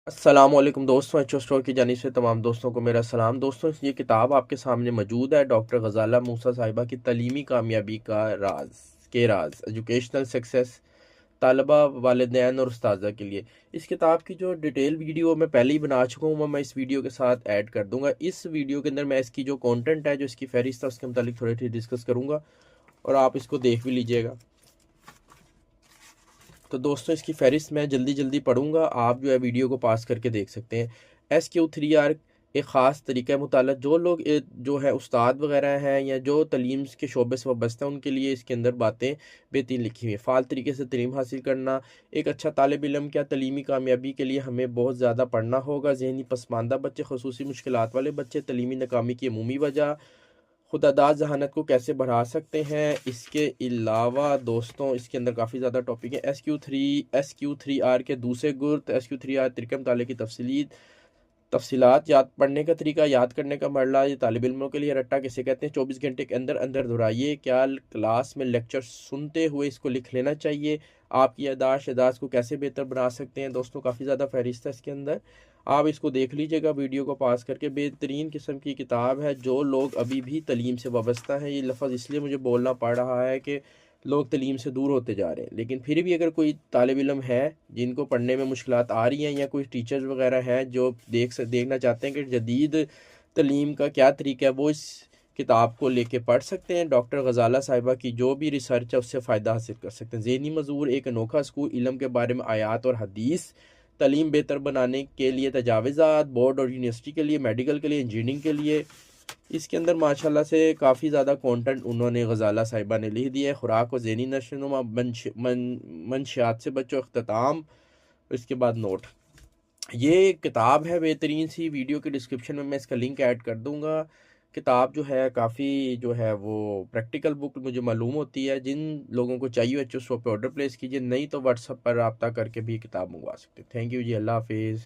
अस्सलाम वालेकुम दोस्तों, एच ओ स्टोर की जानिब से तमाम दोस्तों को मेरा सलाम। दोस्तों, ये किताब आपके सामने मौजूद है, डॉक्टर गजाला मूसा साहिबा की तलीमी कामयाबी का राज एजुकेशनल सक्सेस तालबा, वालिदैन और उस्ताज़ा के लिए। इस किताब की जो डिटेल वीडियो मैं पहले ही बना चुका हूँ, वो मैं इस वीडियो के साथ ऐड कर दूंगा। इस वीडियो के अंदर मैं इसकी जो कंटेंट है, जो इसकी फहरिस्त है, उसके मुतालिक थोड़ी सी डिस्कस करूँगा और आप इसको देख भी लीजिएगा। तो दोस्तों, इसकी फहरिस्त मैं जल्दी जल्दी पढ़ूंगा, आप जो है वीडियो को पास करके देख सकते हैं। SQ3R एक ख़ास तरीक़ा मुताला जो लोग जो है उस्ताद वगैरह हैं या जो तलीम के शोबे से वाबस्ता हैं, उनके लिए इसके अंदर बातें बेहतरीन लिखी हुई हैं। फ़ाल तरीके से तलीम हासिल करना, एक अच्छा तालिब इल्म क्या तलीमी कामयाबी के लिए हमें बहुत ज़्यादा पढ़ना होगा। ज़हनी पसमानदा बच्चे, ख़ुसूसी मुश्किलात वाले बच्चे, तलीमी नाकामी की अमूमी वजह, खुदादाद जहानत को कैसे बढ़ा सकते हैं। इसके अलावा दोस्तों, इसके अंदर काफ़ी ज़्यादा टॉपिक है। SQ3R के दूसरे गुर्त, SQ3R तरीक़े मुताले की तफसीलात, याद पढ़ने का तरीका, याद करने का मरला, ये तालिब इल्मों के लिए रट्टा किसे कहते हैं, 24 घंटे के अंदर अंदर दोहराइए। क्या क्लास में लेक्चर सुनते हुए इसको लिख लेना चाहिए। आपकी यादाश्त को कैसे बेहतर बना सकते हैं। दोस्तों, काफ़ी ज़्यादा फहरिस्त है इसके अंदर, आप इसको देख लीजिएगा वीडियो को पास करके। बेहतरीन किस्म की किताब है। जो लोग अभी भी तलीम से वाबस्ता हैं, ये लफ्ज़ इसलिए मुझे बोलना पड़ रहा है कि लोग तलीम से दूर होते जा रहे हैं, लेकिन फिर भी अगर कोई तालिब इल्म है जिनको पढ़ने में मुश्किलात आ रही हैं, या कोई टीचर्स वगैरह हैं जो देखना चाहते हैं कि जदीद तलीम का क्या तरीका है, वो इस किताब को लेके पढ़ सकते हैं। डॉक्टर गजाला साहिबा की जो भी रिसर्च है उससे फ़ायदा हासिल कर सकते हैं। ज़हनी मज़ूर एक अनोखा स्कूल, इल्म के बारे में आयात और हदीस, तलीम बेहतर बनाने के लिए तजावीज़ात, बोर्ड और यूनिवर्सिटी के लिए, मेडिकल के लिए, इंजीनियरिंग के लिए। इसके अंदर माशाल्लाह से काफ़ी ज़्यादा कंटेंट उन्होंने गजाला साहिबा ने लिख दिया है। खुराक और ज़हनी नशोनुमा, मंशियात से बच्चों, अख्ताम, इसके बाद नोट। ये किताब है बेहतरीन सी, वीडियो के डिस्क्रिप्शन में मैं इसका लिंक ऐड कर दूंगा। किताब जो है काफ़ी जो है वो प्रैक्टिकल बुक मुझे मालूम होती है। जिन लोगों को चाहिए अच्छे शॉप पे ऑर्डर प्लेस कीजिए, नहीं तो व्हाट्सएप पर रब्ता करके भी किताब मंगवा सकते हैं। थैंक यू जी, अल्लाह हाफिज़।